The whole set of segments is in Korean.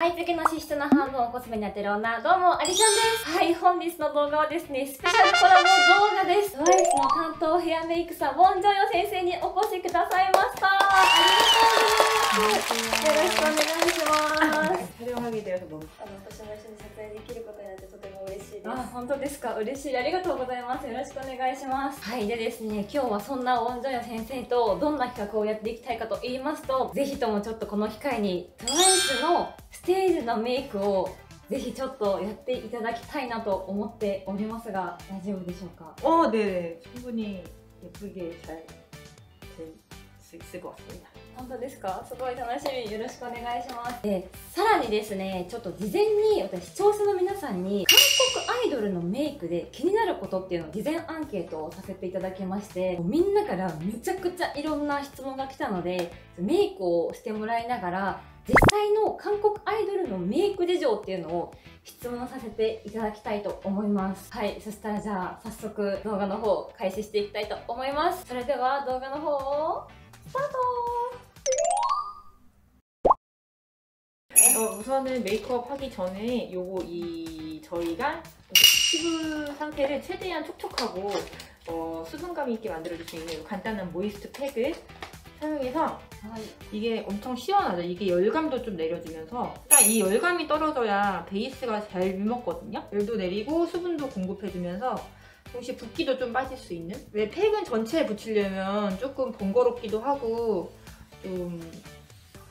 はい、ペケの脂質の半分をコスメに当てる女、どうも、ありちゃんです。はい、本日の動画はですね、スペシャルコラボ動画です。トワイスの担当ヘアメイクさん、ウォンジョヨ先生にお越しくださいました。ありがとうございます。よろしくお願いします。촬영하게 되어서 너무私も一緒に撮影できることになってとても嬉しいです。あ、本当ですか。嬉しい。ありがとうございます。よろしくお願いします。はい、でですね、今日はそんなウォンジョヨ先生とどんな企画をやっていきたいかと言いますと、ぜひともちょっとこの機会にトワイスのステージのメイクをぜひちょっとやっていただきたいなと思っておりますが、大丈夫でしょうか？ 네. 충분히 예쁘게 잘 될 수 있을 것 같습니다. 本当ですか？すごい楽しみ。よろしくお願いします。で、さらにですね、ちょっと事前に私視聴者の皆さんに韓国アイドルのメイクで気になることっていうのを事前アンケートをさせていただきまして、みんなからめちゃくちゃいろんな質問が来たので、メイクをしてもらいながら実際の韓国アイドルのメイク事情っていうのを質問させていただきたいと思います。はい、そしたらじゃあ早速動画の方開始していきたいと思います。それでは動画の方をスタート。 우선은 메이크업 하기 전에 저희가 피부 상태를 최대한 촉촉하고 수분감 있게 만들어줄 수 있는 간단한 모이스트 팩을 사용해서 이게 엄청 시원하죠. 이게 열감도 좀 내려주면서 딱 이 열감이 떨어져야 베이스가 잘 먹거든요. 열도 내리고 수분도 공급해주면서 동시에 붓기도 좀 빠질 수 있는. 왜 팩은 전체에 붙이려면 조금 번거롭기도 하고 좀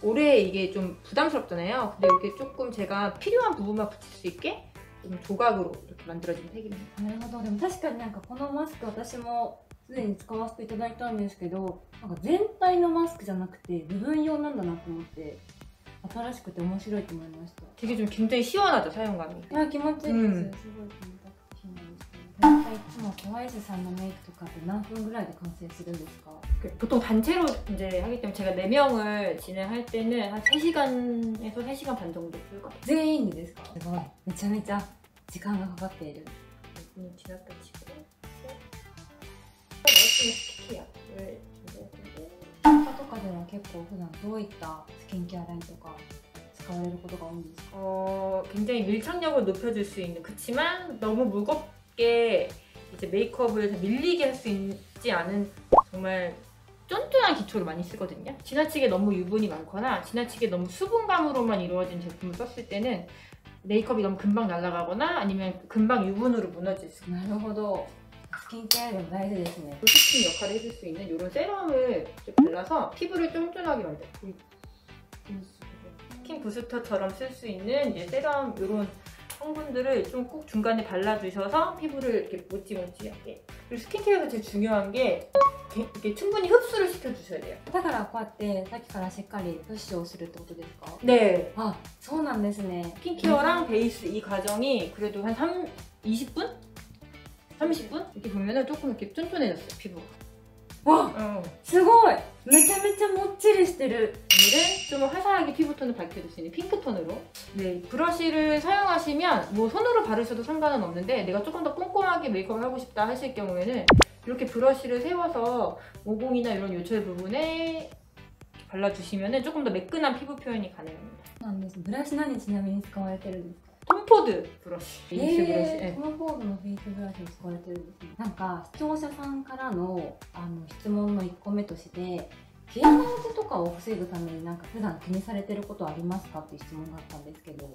오래 이게 좀 부담스럽잖아요. 근데 이렇게 조금 제가 필요한 부분만 붙일 수 있게 좀 조각으로 이렇게 만들어진 팩입니다. なるほど。でも確かになんかこのマスク私もすでに使わせていただいたんですけど、なんか全体のマスクじゃなくて部分用なんだなと思って新しくて面白いと思いました。 되게 좀 굉장히 시원하죠, 사용감이. いや気持ちいいです。すごい気持ちいいんですけど、大体いつもトワイスさんのメイクとかって何分ぐらいで完成するんですか？ 보통 단체로 이제 하기 때문에 제가 4명을 진행할 때는 한 3시간에서 3시간 반 정도 쓸 것 같아요. 全員でですか？すごい。めちゃめちゃ時間がかかっている。 분이 지났다 치고 나중에 스킨케어 를 준비할 텐데 他とかでは結構普段どういったスキンケアラインとか使われることが多いんですか？ 굉장히 밀착력을 높여줄 수 있는, 그치만 너무 무겁게 이제 메이크업을 다 밀리게 할 수 있지 않은 정말 쫀쫀한 기초를 많이 쓰거든요. 지나치게 너무 유분이 많거나 지나치게 너무 수분감으로만 이루어진 제품을 썼을 때는 메이크업이 너무 금방 날아가거나 아니면 금방 유분으로 무너질 수 있어요. なるほど。スキンケアでも大事ですね。 부스팅 역할을 해줄 수 있는 이런 세럼을 발라서 피부를 쫀쫀하게 만들어요. 스킨 부스터처럼 쓸 수 있는 이제 세럼 이런 성분들을 좀 꼭 중간에 발라주셔서 피부를 이렇게 모찌모찌하게. 그리고 스킨케어에서 제일 중요한 게 이렇게 충분히 흡수를 시켜주셔야 돼요. だからこうやってさっきからしっかりプッシュをするってことですか？ 네. あ、そうなんですね。 스킨케어랑 베이스 이 과정이 그래도 한 20분? 30분? 이렇게 보면은 조금 이렇게 쫀쫀해졌어요, 피부가. わ、すごい。めちゃめちゃもっちりしてる。 오늘은 좀 화사하게 피부톤을 밝혀줄 수 있는 핑크톤으로. 네, 브러쉬를 사용하시면 뭐 손으로 바르셔도 상관은 없는데 내가 조금 더 꼼꼼하게 메이크업을 하고 싶다 하실 경우에는 이렇게 브러쉬를 세워서 모공이나 이런 요철 부분에 발라주시면 조금 더 매끈한 피부 표현이 가능합니다. なんです。ブラシ何ちなみに使われてるんですか？ 톰포드 브러쉬. 베이스 브러쉬. トム・フォードのフェイスブラシを使われてるんですね。なんか視聴者さんからの質問の1個目として、毛穴落ちとかを防ぐためになんか普段気にされてることありますかっていう質問があったんですけど。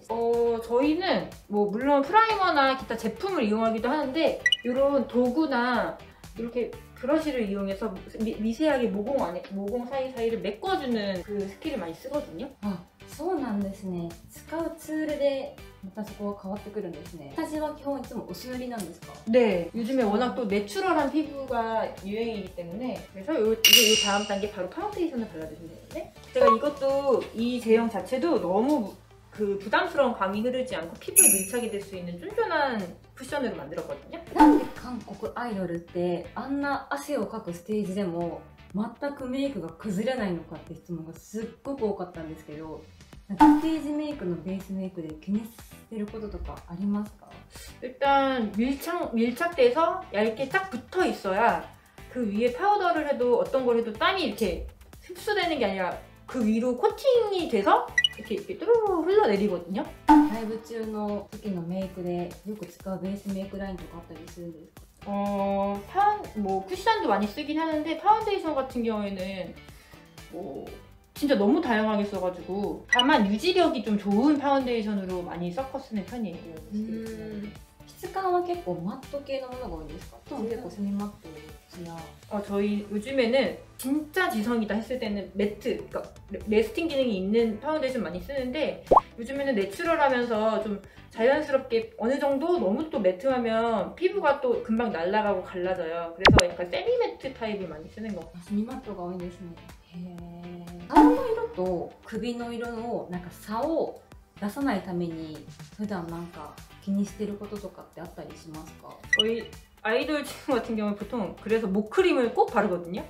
저희는 뭐 물론 프라이머나 기타 제품을 이용하기도 하는데 이런 도구나 이렇게 브러쉬를 이용해서 미세하게 모공 사이사이를 메꿔주는 그 스킬을 많이 쓰거든요. あ、そうなんですね。使うツールでまたそこが変わってくるんですね。私は基本いつも薄塗りなんですか？ 네, 요즘에 워낙 또 내추럴한 피부가 유행이기 때문에 그래서 요 다음 단계 바로 파운데이션을 발라주시면 되는데, 제가 이것도 이 제형 자체도 너무 그 부담스러운 광이 흐르지 않고 피부에 밀착이 될 수 있는 쫀쫀한 쿠션으로 만들었거든요. なんで韓国アイドルってあんな汗をかくステージでも全くメイクが崩れないのかって質問がすっごく多かったんですけど、ステージメイクのベースメイクで気にしてることとかありますか？ 일단 밀착돼서 얇게 딱 붙어 있어야 그 위에 파우더를 해도 어떤 걸 해도 땀이 이렇게 흡수되는 게 아니라 그 위로 코팅이 돼서 이렇게 뚜루루 흘러내리거든요. ライブ中の時のメイクでよく使うベースメイクラインとかあったりするんですか？뭐 쿠션도 많이 쓰긴 하는데 파운데이션 같은 경우에는 뭐 진짜 너무 다양하게 써가지고 다만 유지력이 좀 좋은 파운데이션으로 많이 섞어 쓰는 편이에요. 質感は結構マット系のものが多いんですか？とも結構セミマットや 저희 요즘에는 진짜 지성이다 했을 때는 매트, 그러니까 레스팅 기능이 있는 파운데이션 많이 쓰는데 요즘에는 내추럴하면서 좀 자연스럽게 어느 정도 너무 또 매트하면 피부가 또 금방 날아가고 갈라져요. 그래서 약간 세미 매트 타입을 많이 쓰는 거. セミマットが多いんですね。へー。顔の色と首の色のなんか差を出さないために普段なんか気にしてることとかってあったりしますか？ 저희 아이돌 친구 같은 경우는 보통 그래서 목크림을 꼭 바르거든요.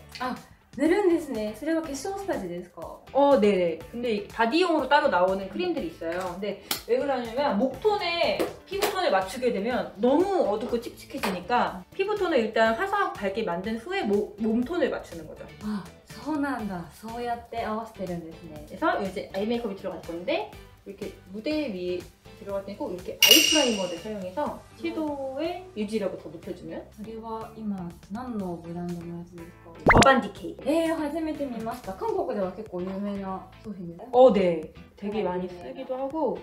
塗るんですね。それは化粧下地ですか？ 네네. 근데 바디용으로 따로 나오는 크림들이 있어요. 근데 왜 그러냐면 목톤에 피부톤을 맞추게 되면 너무 어둡고 칙칙해지니까 피부톤을 일단 화사하고 밝게 만든 후에 몸톤을 맞추는 거죠. あ、そうなんだ。そうやって合わせてるんですね。 그래서 이제 아이 메이크업이 들어갈 건데 이렇게 무대 위에 들어갈 때 꼭 이렇게 아이 프라이머를 사용해서 섀도우의 유지력을 더 높여주는 それは今何のブランドのやつですか？ 어반디케이. 初めて見ました。韓国では結構有名な商品ですか？ 네. 되게 많이 쓰기도 하고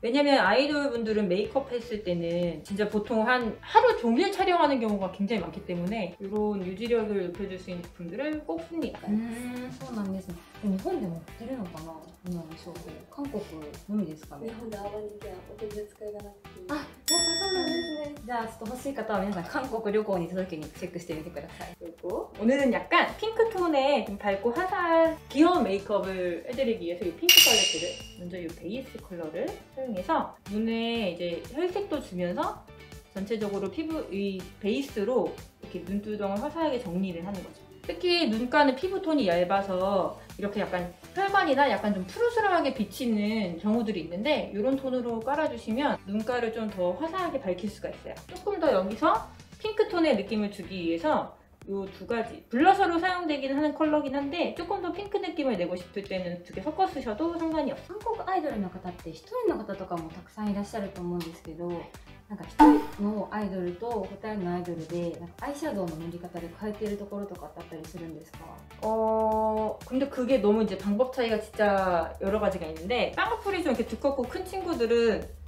왜냐면 아이돌 분들은 메이크업 했을 때는 진짜 보통 한 하루 종일 촬영하는 경우가 굉장히 많기 때문에 이런 유지력을 높여줄 수 있는 제품들을 꼭 씁니다. そうなんですね。日本でも売ってるのかな？今の商品。韓国のみですかね？日本でアバニティはお取り扱いがなくて。あ、やっぱそうなんですね。じゃあちょっと欲しい方は皆さん韓国旅行に行った時にチェックしてみてください。 그리고 오늘은 약간 핑크톤에 좀 밝고 화사한 귀여운 메이크업을 해드리기 위해서 이 핑크 팔레트를 먼저 이 베이스 컬러를 사용해서 눈에 이제 혈색도 주면서 전체적으로 피부 이 베이스로 이렇게 눈두덩을 화사하게 정리를 하는 거죠. 특히 눈가는 피부톤이 얇아서 이렇게 약간 혈관이나 약간 좀 푸르스름하게 비치는 경우들이 있는데 이런 톤으로 깔아주시면 눈가를 좀 더 화사하게 밝힐 수가 있어요. 조금 더 여기서 핑크톤의 느낌을 주기 위해서 이 두 가지 블러셔로 사용되긴 하는 컬러긴 한데 조금 더 핑크 느낌을 내고 싶을 때는 두 개 섞어 쓰셔도 상관이 없어요. 韓国アイドルの方って一人の方とかもたくさんいらっしゃると思うんですけど、なんか一人のアイドルと二人のアイドルでなんかアイシャドウの塗り方で変えているところとかってあったりするんですか？ 근데 그게 너무 이제 방법 차이가 진짜 여러 가지가 있는데 쌍꺼풀이 좀 이렇게 두껍고 큰 친구들은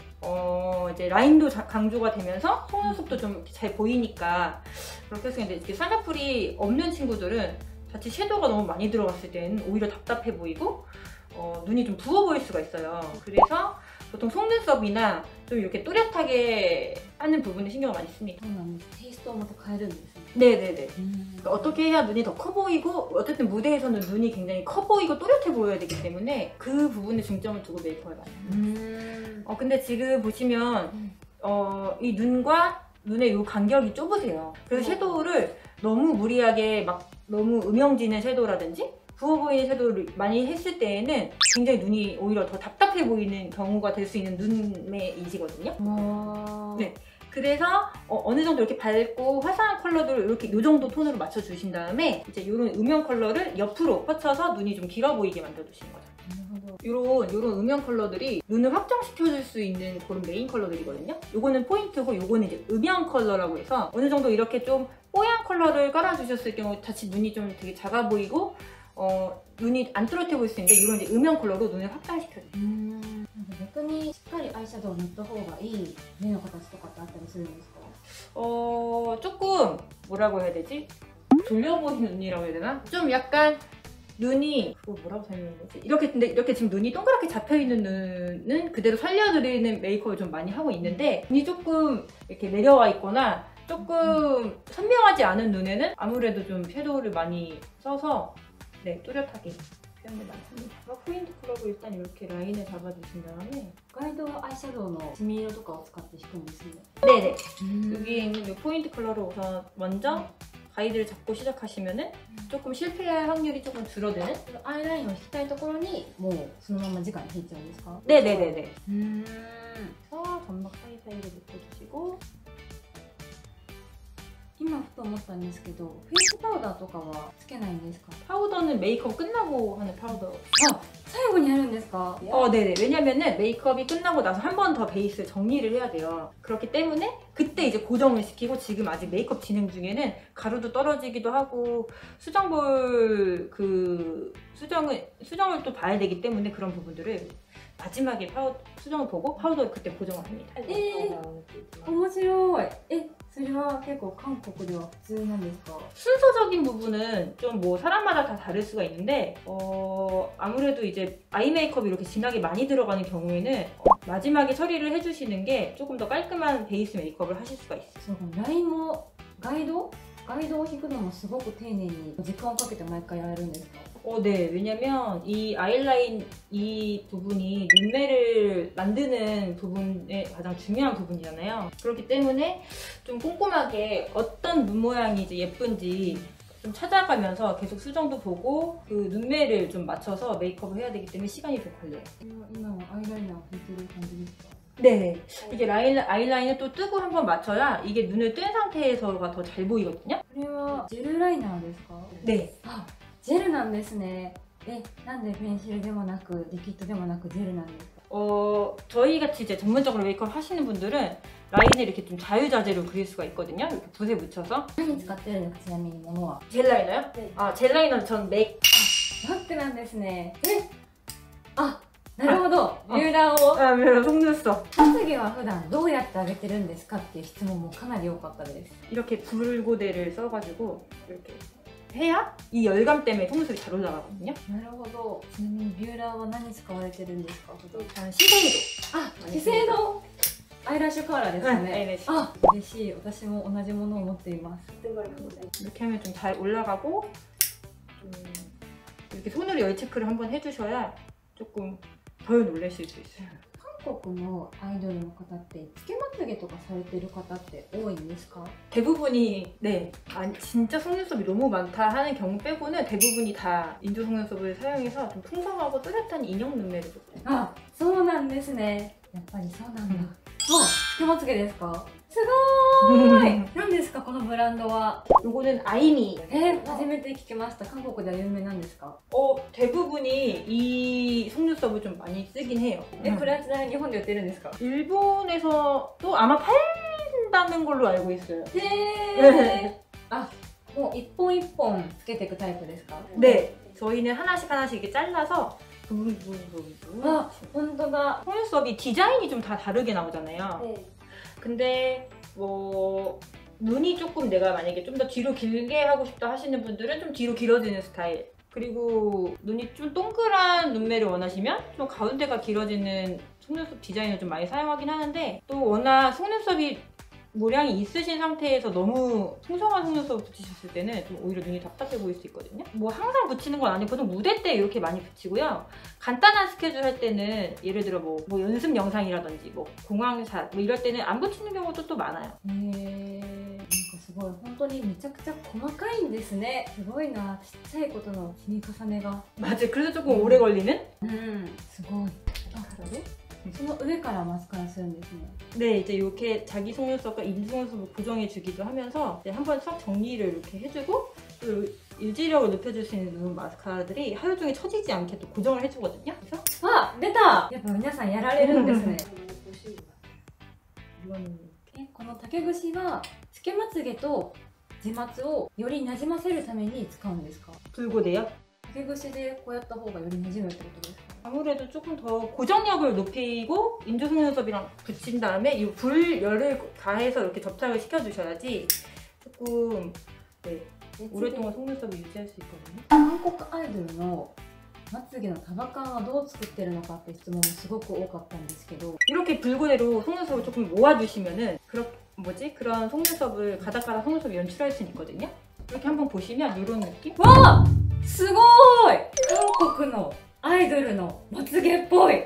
이제 라인도 강조가 되면서 속눈썹도 좀 이렇게 잘 보이니까 그렇게 해서 근데 이렇게 쌍꺼풀이 없는 친구들은 자칫 섀도우가 너무 많이 들어갔을 때는 오히려 답답해 보이고 눈이 좀 부어 보일 수가 있어요. 그래서 보통 속눈썹이나 좀 이렇게 또렷하게 하는 부분에 신경을 많이 씁니다. そうなんです。テイストをまた変えるんですね。 네네네. 그러니까 어떻게 해야 눈이 더 커 보이고 어쨌든 무대에서는 눈이 굉장히 커 보이고 또렷해 보여야 되기 때문에 그 부분에 중점을 두고 메이크업을 많이 해요. 근데 지금 보시면 이 눈과 눈의 이 간격이 좁으세요. 그래서 섀도우를 너무 무리하게 막 너무 음영지는 섀도우라든지 부어 보이는 섀도우를 많이 했을 때에는 굉장히 눈이 오히려 더 답답해 보이는 경우가 될 수 있는 눈의 이지거든요. 네. 그래서 어느 정도 이렇게 밝고 화사한 컬러들을 이렇게 이 정도 톤으로 맞춰주신 다음에 이제 이런 음영 컬러를 옆으로 펼쳐서 눈이 좀 길어 보이게 만들어주시는 거죠. 이런 음영 컬러들이 눈을 확장시켜줄 수 있는 그런 메인 컬러들이거든요. 요거는 포인트고 요거는 이제 음영 컬러라고 해서 어느 정도 이렇게 좀 뽀얀 컬러를 깔아주셨을 경우 자칫 눈이 좀 되게 작아 보이고 눈이 안 또렷해 보일 수 있는데 이런 이제 음영 컬러로 눈을 확장시켜줘요. 逆にしっかりアイシャドウを塗った方がいい目の形とかってあったりするんですか？ 조금 뭐라고 해야 되지? 졸려 보이는 눈이라고 해야 되나? 좀 약간 눈이 뭐라고 설명해야 되지? 이렇게 근데 이렇게 지금 눈이 동그랗게 잡혀 있는 눈은 그대로 살려드리는 메이크업을 좀 많이 하고 있는데 눈이 조금 이렇게 내려와 있거나 조금 선명하지 않은 눈에는 아무래도 좀 섀도우를 많이 써서 네 또렷하게 표현을 많이 합니다. 포인트 컬러로 일단 이렇게 라인을 잡아주신 다음에 ガイドアイシャドウのシミ色とかを使って引くんですね。 네네 여기에 있는 이 포인트 컬러로 우선 먼저 가이드를 잡고 시작하시면은 조금 실패할 확률이 조금 줄어드는 アイラインを引きたいところにもうそのまま直に引いちゃうんですか？ 네네네네 그래서 うーん。 점막 사이사이를 묶어주시고 今ふと思ったんですけど、フェイスパウダーとかはつけないんですか？ 파우더는 메이크업 끝나고 하는 파우더. 最後にやるんですか？ 네네. 왜냐면은 메이크업이 끝나고 나서 한 번 더 베이스 정리를 해야 돼요. 그렇기 때문에 그때 이제 고정을 시키고, 지금 아직 메이크업 진행 중에는 가루도 떨어지기도 하고 수정볼 수정을 또 봐야 되기 때문에 그런 부분들을 마지막에 수정을 보고 파우더를 그때 고정을 합니다. 面白い。それは結構韓国では普通なんですか？ 순서적인 부분은 좀 뭐 사람마다 다 다를 수가 있는데, 아무래도 이제 아이 메이크업이 이렇게 진하게 많이 들어가는 경우에는 마지막에 처리를 해주시는 게 조금 더 깔끔한 베이스 메이크업을 하실 수가 있어요. そうか、ラインもガイドを引くのもすごく丁寧に時間をかけて毎回やれるんですか？ 네. 왜냐면 이 아이라인 이 부분이 눈매를 만드는 부분의 가장 중요한 부분이잖아요. 그렇기 때문에 좀 꼼꼼하게 어떤 눈 모양이 이제 예쁜지 좀 찾아가면서 계속 수정도 보고 그 눈매를 좀 맞춰서 메이크업을 해야 되기 때문에 시간이 좀 걸려요. 今はアイライナーを引いてる感じですか？ 네. 이게 아이라인을 또 뜨고 한번 맞춰야 이게 눈을 뜬 상태에서가 더 잘 보이거든요. これはジェルライナーですか？ 네. あ、ジェルなんですね。なんでペンシルでもなくリキッドでもなくジェルなんですか？ 저희 같이 이제 전문적으로 메이크업 하시는 분들은 라인을 이렇게 좀 자유자재로 그릴 수가 있거든요. 이렇게 붓에 묻혀서. 何使ってるんですか？ちなみにものは。 젤 라이너요? 네. 젤 라이너는 전 맥. マックなんですね。なるほど。ビューラーを。 속눈썹. まつげは普段どうやって上げてるんですかっていう質問もかなり多かったです。 이렇게 굴고대를 써가지고 이렇게 해야 이 열감 때문에 속눈썹이 잘 올라가거든요. なるほど。ちなみにビューラーは何使われてるんですか？ 시세이도. 資生堂アイラッシュカーラーですかね。네. 嬉しい。私も同じものを持っています。 이렇게 하면 좀 잘 올라가고, 좀 이렇게 손으로 열 체크를 한번 해주셔야 조금 덜 놀라실 수 있어요. 韓国のアイドルの方ってつけまつげとかされてる方って多いんですか？ 대부분이 진짜 속눈썹이 너무 많다 하는 경우 빼고는 대부분이 다 인조 속눈썹을 사용해서 좀 풍성하고 뚜렷한 인형 눈매를 줬어요. そうなんですね。やっぱりそうなんだ。つけまつげですか？すごーい。何ですかこのブランドは？ 요거는 아이미. 初めて聞きました。韓国では有名なんですか？ 대부분이 이 속눈썹을 좀 많이 쓰긴 해요. これはちなみに日本で売ってるんですか？ 일본에서도 아마 팔린다는 걸로 알고 있어요. もう一本一本つけていくタイプですか？ 네, 저희는 하나씩 이렇게 잘라서 부분. 本当だ。 속눈썹이 디자인이 좀 다 다르게 나오잖아요. 네. 근데 뭐 눈이 조금 내가 만약에 좀 더 뒤로 길게 하고 싶다 하시는 분들은 좀 뒤로 길어지는 스타일, 그리고 눈이 좀 동그란 눈매를 원하시면 좀 가운데가 길어지는 속눈썹 디자인을 좀 많이 사용하긴 하는데, 또 워낙 속눈썹이 모량이 있으신 상태에서 너무 풍성한 속눈썹을 붙이셨을 때는 좀 오히려 눈이 답답해 보일 수 있거든요. 뭐 항상 붙이는 건 아니고 보통 무대 때 이렇게 많이 붙이고요. 간단한 스케줄 할 때는 예를 들어 뭐 연습 영상이라든지 뭐 공항샷 뭐 이럴 때는 안 붙이는 경우도 또 많아요. なんかすごい本当にめちゃくちゃ細かいんですね。すごいな。ちっちゃいことの積み重ねが。 맞아요. 그래서 조금 오래 걸리는? すごい。その上からマスカラするんですね。 네, 이제 이렇게 자기 속눈썹과 인지 속눈썹을 고정해주기도 하면서 이제 한번 싹 정리를 이렇게 해주고, 또 일지력을 높여줄 수 있는 눈 마스카라들이 하루 종일 처지지 않게 또 고정을 해주거든요. 그래서 出た。やっぱ皆さんやられるんですね。 이거는 この竹串はつけまつげと自末をよりなじませるために使うんですか？ 불고데요. 竹串でこうやった方がよりなじむってことですか？ 아무래도 조금 더 고정력을 높이고 인조 속눈썹이랑 붙인 다음에 이 불열을 가해서 이렇게 접착을 시켜주셔야지 조금 오랫동안 속눈썹을 유지할 수 있거든요. 韓国アイドルのまつげの束感はどう作ってるのかって質問もすごく多かったんですけど、 이렇게 불고데로 속눈썹을 조금 모아주시면은 그런 속눈썹을 가닥가닥 속눈썹을 연출할 수 있거든요. 이렇게 한번 보시면 이런 느낌? すごーい。韓国のアイドルのまつげっぽい。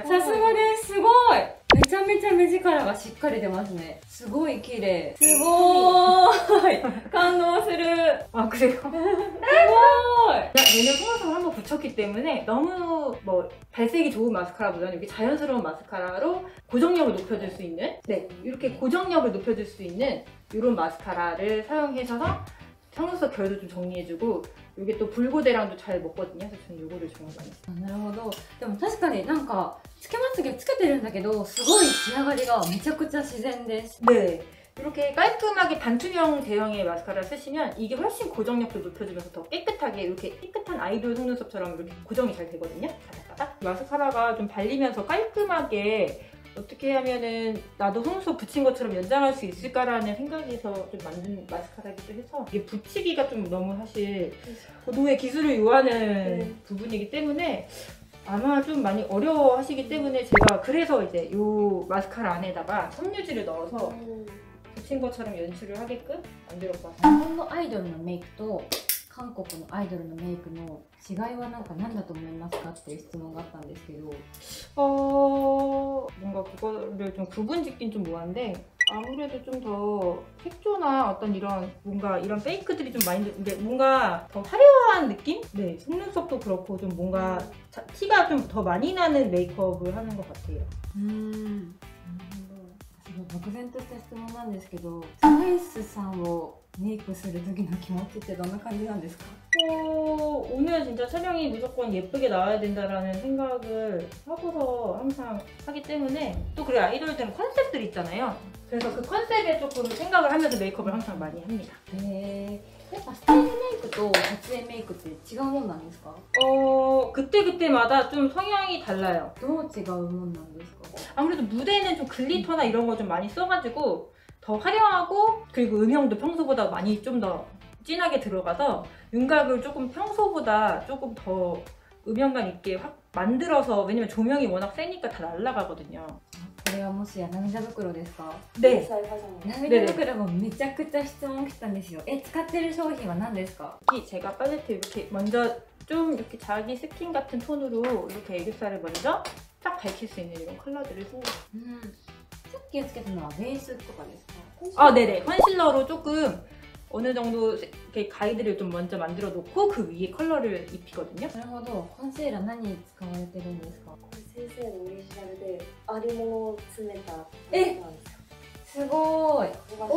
さすがです。すごい。めちゃめちゃ目力ががしっかり出ますね。すごい綺麗。すごーい。感動する。 아 그래요? すごーい。 얘는 속눈썹을 한번 붙였기 때문에 너무 뭐 발색이 좋은 마스카라보다는 이렇게 자연스러운 마스카라로 고정력을 높여줄 수 있는, 네, 이렇게 고정력을 높여줄 수 있는 이런 마스카라를 사용해서 속눈썹 결도 좀 정리해주고, 이게 또 불고데랑도 잘 먹거든요. 그래서 저는 이거를 정말 많이 써요. なるほど。でも確かになんかつけまつげつけてるんだけど、すごい仕上がりがめちゃくちゃ自然です。 네. 이렇게 깔끔하게 반투명 대형의 마스카라를 쓰시면 이게 훨씬 고정력도 높여주면서 더 깨끗하게, 이렇게 깨끗한 아이돌 속눈썹처럼 이렇게 고정이 잘 되거든요. 따닥따닥. 마스카라가 좀 발리면서 깔끔하게 어떻게 하면은 나도 속눈썹 붙인 것처럼 연장할 수 있을까라는 생각에서 좀 만든 마스카라이기도 해서, 이게 붙이기가 좀 너무 사실 고도의 기술을 요하는 부분이기 때문에 아마 좀 많이 어려워하시기 때문에 제가 그래서 이제 이 마스카라 안에다가 섬유질을 넣어서 붙인 것처럼 연출을 하게끔 만들어봤어요. 日本のアイドルのメイクと韓国のアイドルのメイクの違いはなんか何だと思いますかっていう質問があったんですけど、 뭔가 그거를 좀 구분짓긴 좀 뭐한데, 아무래도 좀 더 색조나 어떤 이런 뭔가 이런 페이크들이 좀 많이, 근데 뭔가 더 화려한 느낌? 네, 속눈썹도 그렇고 좀 뭔가 티가 좀 더 많이 나는 메이크업을 하는 것 같아요. すごい漠然とした質問なんですけど、트와이스さんをメイクする時の気持ちってどんな感じなんですか？ 오늘 진짜 촬영이 무조건 예쁘게 나와야 된다라는 생각을 하고서 항상 하기 때문에, 또 그래 아이돌들은 컨셉들 있잖아요. 그래서 그 컨셉에 조금 생각을 하면서 메이크업을 항상 많이 합니다. やっぱステージメイクと撮影メイクって違うもんなんですか？ 그때그때마다 좀 성향이 달라요. どう違うもんなんですか？ 아무래도 무대는 좀 글리터나 이런 거 좀 많이 써가지고 더 화려하고, 그리고 음영도 평소보다 많이 좀 더 진하게 들어가서 윤곽을 조금 평소보다 조금 더 음영감 있게 확 만들어서, 왜냐면 조명이 워낙 세니까 다 날아가거든요. これはもしや涙袋ですか？ 네. 涙袋もめちゃくちゃ質問来たんですよ。使ってる商品は何ですか？ 제가 팔레트 이렇게 먼저 좀 이렇게 자기 스킨 같은 톤으로 이렇게 애교살을 먼저 딱 밝힐 수 있는 이런 컬러들을 씁니다. さっきつけたのはベースとかですか？ 아, 네네. 컨실러로 조금 어느 정도 이렇게 가이드를 좀 먼저 만들어 놓고 그 위에 컬러를 입히거든요. なるほど。コンシーラー何使われてるんですか？先生のオリジナルでありものを詰めたなんえですよ。すごーい。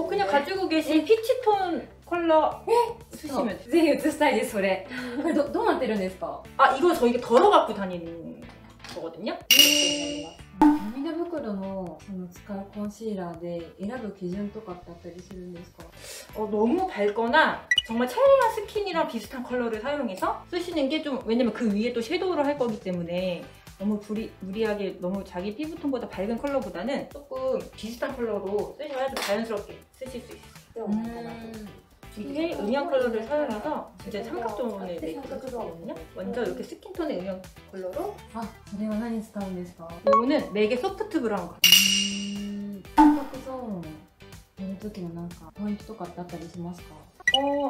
그냥 가지고 계신 피치톤 컬러 쓰시면 돼요. ぜひ写したいです、それ。これどうなってるんですか？ 아, 이거 저희가 덜어 갖고 다니는 거거든요. 涙袋のその使うコンシーラーで選ぶ基準とかってあったりするんですか？ 너무 밝거나 정말 체리한 스킨이랑 비슷한 컬러를 사용해서 쓰시는 게 좀, 왜냐면 그 위에 또 섀도우를 할 거기 때문에 너무 무리하게 너무 자기 피부톤보다 밝은 컬러보다는 조금 비슷한 컬러로 쓰셔야 좀 자연스럽게 쓰실 수 있어요. 밑에 음영 컬러를 사용해서 진짜 삼각존을 메이크업을 했거든요. 먼저 이렇게 스킨톤의 음영 컬러로. あ、それは何使うんですか？ 이거는 맥의 소프트 브라운 컬러. 三角ゾーンをやる時のなんかポイントとかってあったりしますか？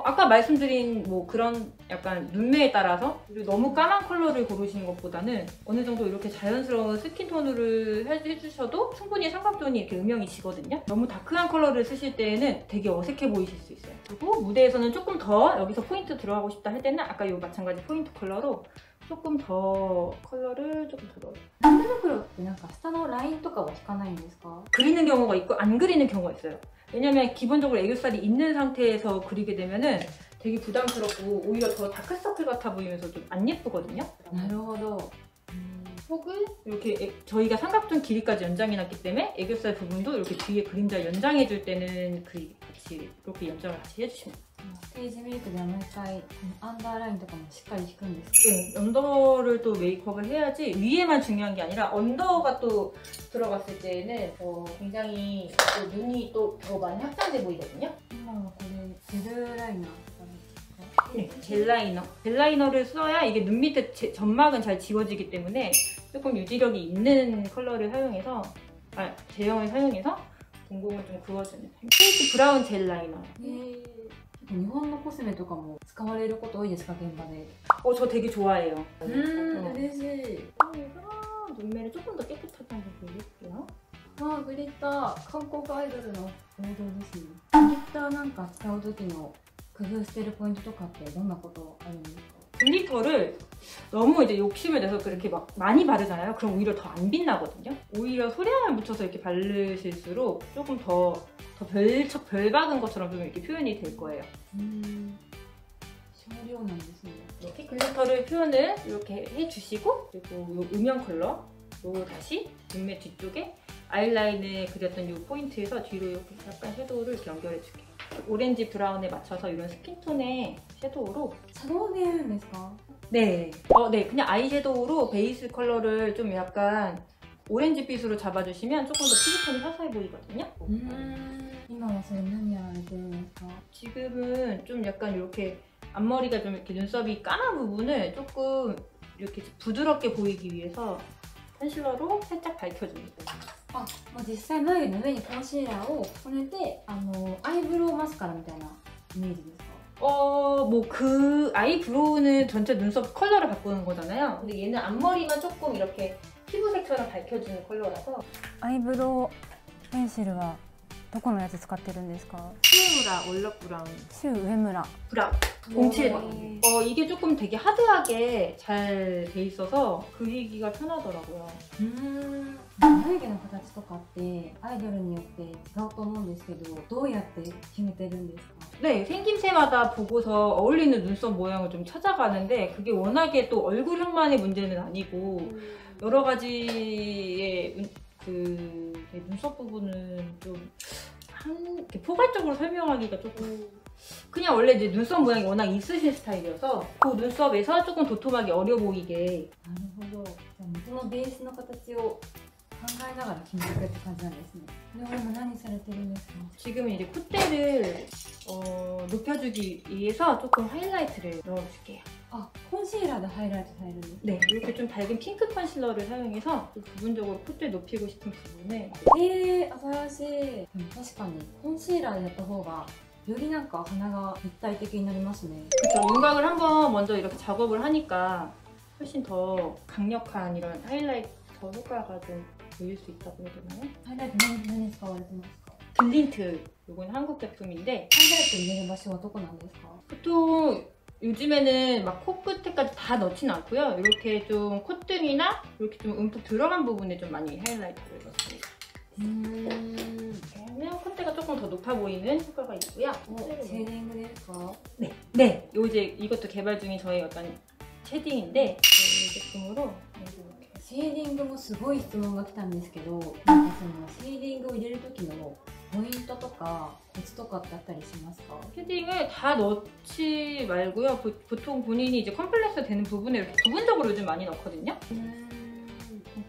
아까 말씀드린 뭐 그런 약간 눈매에 따라서, 그리고 너무 까만 컬러를 고르시는 것보다는 어느 정도 이렇게 자연스러운 스킨톤을 해주셔도 충분히 삼각존이 이렇게 음영이 지거든요. 너무 다크한 컬러를 쓰실 때에는 되게 어색해 보이실 수 있어요. 그리고 무대에서는 조금 더 여기서 포인트 들어가고 싶다 할 때는 아까 이 마찬가지 포인트 컬러로 조금 더 컬러를 조금 더 넣어요. 涙袋ってなんか下のラインとかは引かないんですか？ 그리는 경우가 있고 안 그리는 경우가 있어요. 왜냐면 기본적으로 애교살이 있는 상태에서 그리게 되면은 되게 부담스럽고 오히려 더 다크서클 같아 보이면서 좀 안 예쁘거든요. なるほど。 혹은 이렇게 저희가 삼각존 길이까지 연장해 놨기 때문에 애교살 부분도 이렇게 뒤에 그림자 연장해 줄 때는 같이 이렇게 연장을 같이 해주시면 돼요. ステージメイクでは毎回アンダーラインとかもしっかり引くんですか？ 네, 언더를 또 메이크업을 해야지 위에만 중요한 게 아니라 언더가 또 들어갔을 때는 굉장히 또 눈이 또 더 많이 확장돼 보이거든요. 今はこれジェルライナーとかですか？ 네, 젤라이너를 써야 이게 눈 밑에 점막은 잘 지워지기 때문에 조금 유지력이 있는 컬러를 사용해서, 제형을 사용해서 동공을 좀 그어주는 페이스 브라운 젤 라이너. 日本のコスメとかも使われること多いですか、現場で？ 저 되게 좋아해요. 嬉しい。 눈매를 조금 더 깨끗하게 한번 보여줄게요. まあグリッター韓国アイドルの王道ですね。グリッターなんか使う時の工夫してるポイントとかってどんなことあるんですか？ 글리터를 너무 이제 욕심을 내서 그렇게 막 많이 바르잖아요. 그럼 오히려 더 안 빛나거든요. 오히려 소량을 묻혀서 이렇게 바르실수록 조금 더 별 박은 것처럼 좀 이렇게 표현이 될 거예요. 少量なんですね。 이렇게 글리터를 표현을 이렇게 해주시고, 그리고 요 음영 컬러 요 다시 눈매 뒤쪽에 아이라인을 그렸던 이 포인트에서 뒤로 이렇게 약간 섀도우를 이렇게 연결해줄게요. 오렌지 브라운에 맞춰서 이런 스킨톤의 섀도우로. シャドウでやるんですか？ 네. 네. 그냥 아이섀도우로 베이스 컬러를 좀 약간 오렌지빛으로 잡아주시면 조금 더 피부톤이 화사해 보이거든요. 今はそれ何やられてるんですか？ 지금은 좀 약간 이렇게 앞머리가 좀 이렇게 눈썹이 까만 부분을 조금 이렇게 부드럽게 보이기 위해서 컨실러로 살짝 밝혀줍니다. あ、まあ、実際眉毛の上にコンシーラーをこねてアイブロウマスカラみたいなイメージですか？ 뭐 그 아이브로우는 전체 눈썹 컬러를 바꾸는 거잖아요. 근데 얘는 앞머리만 조금 이렇게 피부색처럼 밝혀주는 컬러라서. アイブロウペンシルはどこのやつ使ってるんですか？ 슈에무라 월럭 브라운. シュウエムラ 브라운 07번. 이게 조금 되게 하드하게 잘 돼 있어서 그리기가 편하더라고요. 眉毛の形とかってアイドルによって違うと思うんですけど、どうやって決めてるんですか？ 네, 생김새마다 보고서 어울리는 눈썹 모양을 좀 찾아가는데, 그게 워낙에 또 얼굴형만의 문제는 아니고 여러 가지의 눈썹 부분은 좀 이렇게 포괄적으로 설명하기가 조금, 그냥 원래 이제 눈썹 모양이 워낙 있으신 스타일이어서 그 눈썹에서 조금 도톰하게 어려 보이게. なるほど。じゃあ元のベースの形を考えながら決めていくって感じなんですね。でも今何されてるんですか？ 지금은 이제 콧대를 높여주기 위해서 조금 하이라이트를 넣어줄게요. あ、コンシーラーでハイライトされるんですか？ 네, 이렇게 좀 밝은 핑크 컨실러를 사용해서 부분적으로 콧대 높이고 싶은 부분에. 新しい。でも確かにコンシーラーでやった方がよりなんか鼻が立体的になりますね。 그쵸, 윤곽을 한번 먼저 이렇게 작업을 하니까 훨씬 더 강력한 이런 하이라이터 효과가 좀 보일 수 있다고 해야 되나요? ハイライト何使われてますか？ 글린트, 이건 한국 제품인데, ハイライト入れる場所はどこなんですか？ 보통 요즘에는 막 코끝에까지 다 넣진 않고요. 이렇게 좀 콧등이나 이렇게 좀 움푹 들어간 부분에 좀 많이 하이라이터를 넣습니다. 그러면 콧대가 조금 더 높아 보이는 효과가 있고요. シェーディングですか？ 네. 이것도 개발 중인 저희 어떤 쉐딩인데, 이 제품으로 이렇게. シェーディングもすごい質問が来たんですけど、なんかそのシェーディングを入れる時のポイントとかコツとかってあったりしますか？ 쉐딩을 다 넣지 말고요. 보통 본인이 이제 컴플렉스 되는 부분에 이렇게 부분적으로 요즘 많이 넣거든요.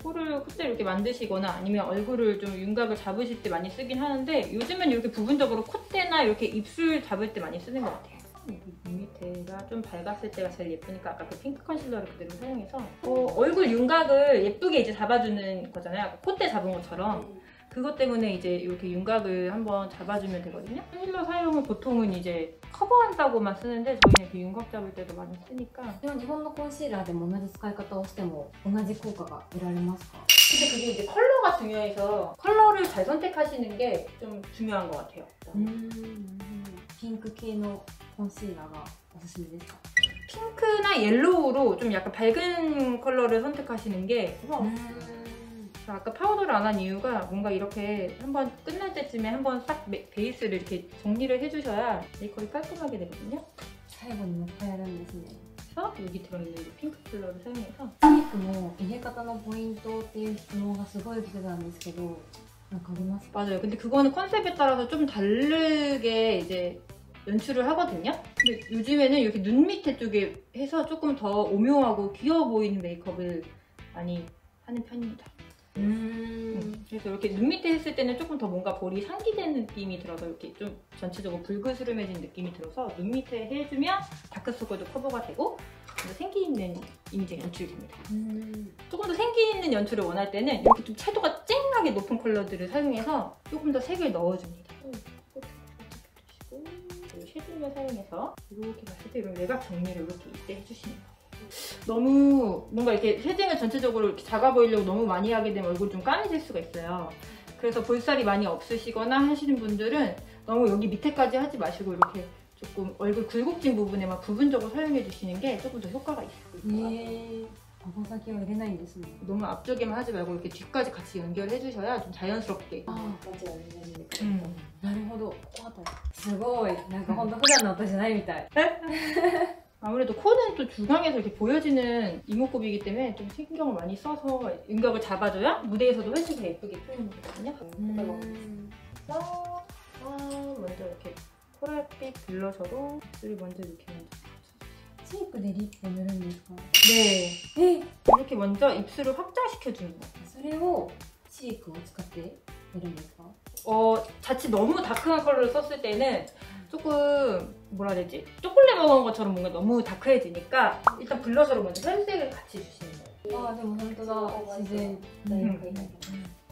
코를 콧대를 이렇게 만드시거나 아니면 얼굴을 좀 윤곽을 잡으실 때 많이 쓰긴 하는데, 요즘은 이렇게 부분적으로 콧대나 이렇게 입술 잡을 때 많이 쓰는 것 같아요. 눈 밑에가 좀 밝았을 때가 제일 예쁘니까 아까 그 핑크 컨실러를 그대로 사용해서 얼굴 윤곽을 예쁘게 이제 잡아주는 거잖아요. 아까 콧대 잡은 것처럼. 그것 때문에 이제 이렇게 윤곽을 한번 잡아주면 되거든요. 컨실러 사용은 보통은 이제 커버한다고만 쓰는데, 저희는 그 윤곽 잡을 때도 많이 쓰니까. でも日本のコンシーラーでも同じ使い方をしても同じ効果が得られますか？ 근데 그게 이제 컬러가 중요해서 컬러를 잘 선택하시는 게 좀 중요한 것 같아요. ピンク系のコンシーラーがおすすめですか？ 핑크나 옐로우로 좀 약간 밝은 컬러를 선택하시는 게. 아까 파우더를 안 한 이유가 뭔가 이렇게 한번 끝날 때쯤에 한번 싹 베이스를 이렇게 정리를 해주셔야 메이크업이 깔끔하게 되거든요. 最後にもう一回やるんですね。 그래서 여기 들어있는 이 핑크 컬러를 사용해서. メイクの入れ方のポイントっていう質問がすごい来てたんですけど、なんかありますか？ 맞아요. 근데 그거는 컨셉에 따라서 좀 다르게 이제 연출을 하거든요. 근데 요즘에는 이렇게 눈 밑에 쪽에 해서 조금 더 오묘하고 귀여워 보이는 메이크업을 많이 하는 편입니다. 그래서 이렇게 눈 밑에 했을 때는 조금 더 뭔가 볼이 상기된 느낌이 들어서 이렇게 좀 전체적으로 붉으스름해진 느낌이 들어서 눈 밑에 해주면 다크서클도 커버가 되고 생기 있는 이미지가 연출됩니다. 조금 더 생기 있는 연출을 원할 때는 이렇게 좀 채도가 쨍하게 높은 컬러들을 사용해서 조금 더 색을 넣어줍니다. 그리고 쉐딩을 사용해서 이렇게 봤을 때 이런 외곽 정리를 이렇게 이때 해주시는 거예요. 너무 뭔가 이렇게 쉐딩을 전체적으로 이렇게 작아 보이려고 너무 많이 하게 되면 얼굴이 좀 까매질 수가 있어요. 그래서 볼살이 많이 없으시거나 하시는 분들은 너무 여기 밑에까지 하지 마시고 이렇게 조금 얼굴 굴곡진 부분에만 부분적으로 사용해 주시는 게 조금 더 효과가 있을 것 같아요. 顎先は入れないんですね。 너무 앞쪽에만 하지 말고 이렇게 뒤까지 같이 연결해 주셔야 좀 자연스럽게. 間違いないでく なるほど。ここあたり。すごい。なんかほんと普段の私じゃないみたい。 아무래도 코는 또 중앙에서 이렇게 보여지는 이목구비이기 때문에 좀 신경을 많이 써서 윤곽을 잡아줘야 무대에서도 훨씬 더 예쁘게 표현이 되거든요. 그래서 먼저 이렇게 코랄빛 블러셔로 입술을 먼저 이렇게 먼저. チークでリップを塗るんですか？ 네. え、 이렇게 먼저 입술을 확장시켜주는 거예요. それをチークを使ってやるんですか？ 자칫 너무 다크한 컬러를 썼을 때는 조금 뭐라 해야 되지? 초콜릿 먹은 것처럼 뭔가 너무 다크해지니까 일단 블러셔로 먼저 혈색을 같이 주시는 거예요. あーでも本当だ。自然。大学以外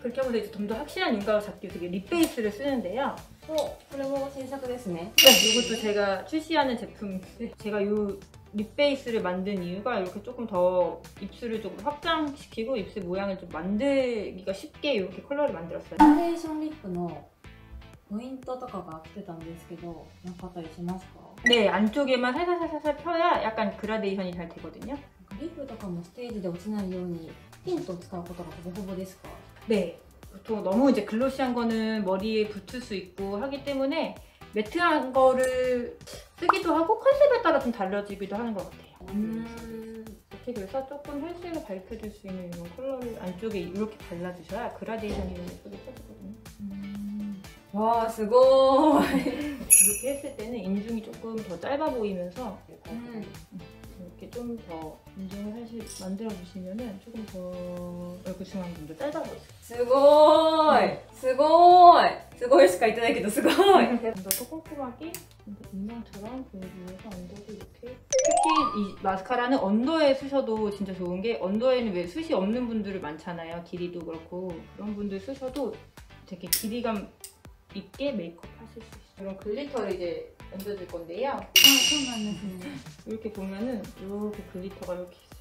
그렇게 하면서 이제 좀 더 확실한 윤곽을 잡기 위해서 립 베이스를 쓰는데요. これも新作ですね。 네, 이것도 제가 출시하는 제품인데 제가 이 립 베이스를 만든 이유가 이렇게 조금 더 입술을 조금 확장시키고 입술 모양을 좀 만들기가 쉽게 이렇게 컬러를 만들었어요. グラデーションリップのポイントとかが来てたんですけど、なんかあったりしますか？ 네, 안쪽에만 살살살살 펴야 약간 그라데이션이 잘 되거든요. リップとかもステージで落ちないようにティントを使うことがほぼほぼですか？ 네, 보통 너무 이제 글로시한 거는 머리에 붙을 수 있고 하기 때문에 매트한 거를 쓰기도 하고 컨셉에 따라 좀 달라지기도 하는 것 같아요. 이렇게 그래서 조금 혈색을 밝혀줄 수 있는 이런 컬러를 안쪽에 이렇게 발라주셔야 그라데이션이 좀 예쁘게 펴지거든요. わーすごーい。 이렇게 했을 때는 인중이 조금 더 짧아 보이면서 이렇게 좀 더 인중을 사실 만들어 주시면은 조금 더 얼굴 중앙이 좀 더 짧아 보여요. すごーい。すごーい。すごいしか言ってないけどすごい。 좀 더 꼼꼼하게 인형처럼 보여주기 위해서 언더도 이렇게. 특히 이 마스카라는 언더에 쓰셔도 진짜 좋은 게 언더에는 왜 숱이 없는 분들 많잖아요. 길이도 그렇고 그런 분들 쓰셔도 되게 길이감 있게 메이크업 하실 수 있어요. 이런 글리터를 이제 얹어줄 건데요. あ、そうなんですね。 이렇게 보면은 이렇게 글리터가 이렇게 있어요.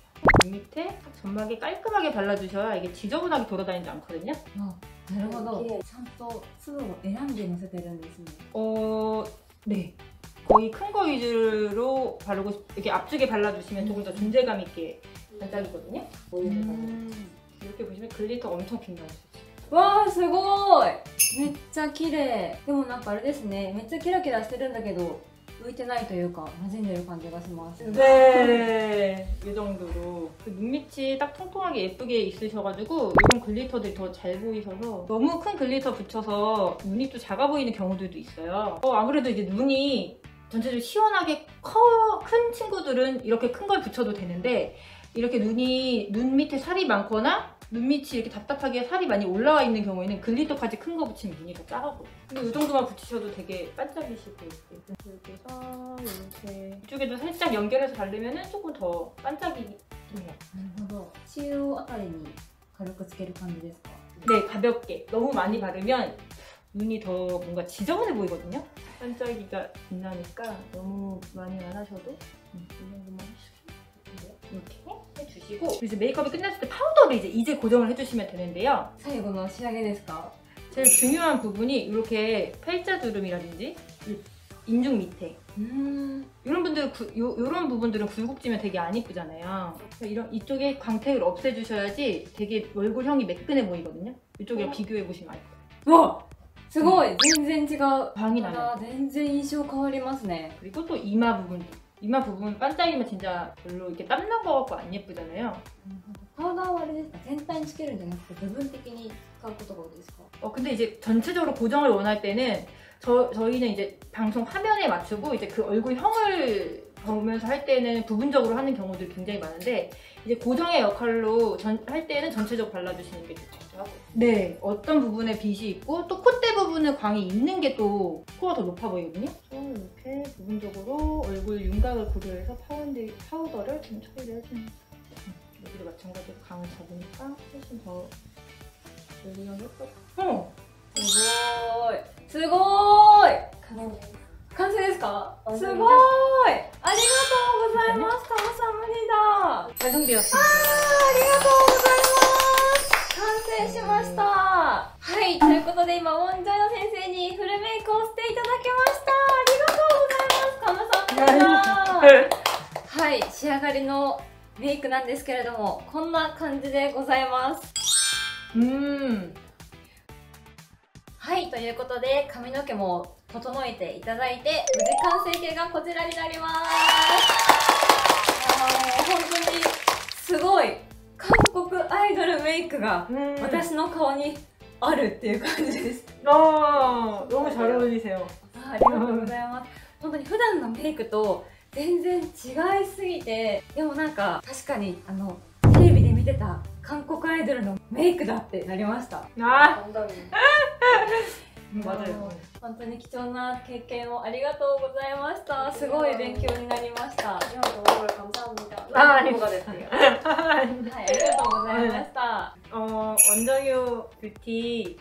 눈 밑에 점막에 깔끔하게 발라주셔야 이게 지저분하게 돌아다니지 않거든요. あ、なるほど。ちゃんと粒を選んでのせてるんですね。 네. 거의 큰 거 위주로 바르고 이렇게 앞쪽에 발라주시면 조금 더 존재감 있게 반짝이거든요. 이렇게 보시면 글리터 엄청 빛나요. わーすごーい。めっちゃ綺麗。でもなんかあれですね。めっちゃキラキラしてるんだけど浮いてないというか馴染んでる感じがします。 네, 이 정도로 그 눈밑이 딱 통통하게 예쁘게 있으셔가지고 이런 글리터들이 더 잘 보이셔서 너무 큰 글리터 붙여서 눈이 또 작아 보이는 경우들도 있어요. 아무래도 이제 눈이 전체적으로 시원하게 큰 친구들은 이렇게 큰 걸 붙여도 되는데 이렇게 눈 밑에 살이 많거나 눈 밑이 이렇게 답답하게 살이 많이 올라와 있는 경우에는 글리터까지 큰 거 붙이면 눈이 더 작아 보여요. 근데 이 정도만 붙이셔도 되게 반짝이시고 이렇게 해서 이렇게 이쪽에도 살짝 연결해서 바르면 조금 더 반짝이네요. なるほど。中央あたりに軽くつける感じですか？ 네, 가볍게. 너무 많이 바르면 눈이 더 뭔가 지저분해 보이거든요. 반짝이가 빛나니까 너무 많이 안 하셔도 이 정도만 해주세요. 이렇게 해주시고 이제 메이크업이 끝났을 때 파우더를 이제 고정을 해주시면 되는데요. 最後の仕上げですか？ 제일 중요한 부분이 이렇게 팔자주름이라든지 인중 밑에 이런 분들 이런 부분들은 굴곡지면 되게 안 이쁘잖아요. 이쪽에 광택을 없애주셔야지 되게 얼굴형이 매끈해 보이거든요. 이쪽이랑 비교해 보시면 알 거예요. わっすごい。全然違う。 광이 나요. 全然印象変わりますね。 그리고 또 이마 부분 반짝이면 진짜 별로 이렇게 땀난 거 같고 안 예쁘잖아요. パウダーはあれですか？全体につけるんじゃなくて部分的に使うことが多いですか？ 근데 이제 전체적으로 고정을 원할 때는 저희는 이제 방송 화면에 맞추고 이제 그 얼굴형을 보면서 할 때는 부분적으로 하는 경우들이 굉장히 많은데 이제 고정의 역할로 할 때는 전체적으로 발라주시는 게 좋기도 하고. 네, 어떤 부분에 빛이 있고 또 콧대 부분에 광이 있는 게 또 코가 더 높아 보이거든요. 이렇게 부분적으로 얼굴 윤곽을 고려해서 파우더를 좀 처리를 해주는 거예요. 여기도 마찬가지로 광을 잡으니까 훨씬 더 얼굴형이 예쁘고. すごーい。可能です。完成ですか？完成ですすごーい。ありがとうございます。カムサムニダ。 완성되었습니다. ありがとうございます。完成しました。はい、ということで今、ウォンジョイの先生にフルメイクをしていただきました。ありがとうございます。神田さん。はい、仕上がりのメイクなんですけれども、こんな感じでございます。はい、ということで髪の毛も整えていただいて、無事完成形がこちらになります。本当にすごい韓国アイドルメイクが私の顔にあるっていう感じです。너무 잘 어울리세요。ありがとうございます。本当に普段のメイクと全然違いすぎて、でもなんか確かにテレビで見てた韓国アイドルのメイクだってなりました。本当に貴重な経験をありがとうございました。すごい勉強になりました。いや、너무 감사합니다。はい、ありがとうございました。원정유 뷰티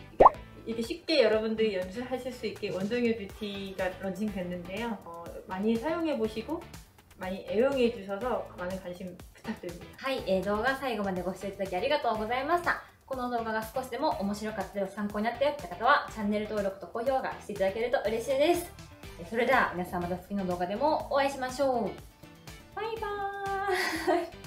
이렇게 쉽게 여러분들이 연출하실 수 있게 원정유 뷰티가 런칭됐는데요. 많이 사용해 보시고 많이 애용해 주셔서 많은 관심 부탁드립니다. はい、動画最後までご視聴いただきありがとうございました。この動画が少しでも面白かったよ、参考になったよって方はチャンネル登録と高評価していただけると嬉しいです。それでは皆さんまた次の動画でもお会いしましょう。バイバーイ。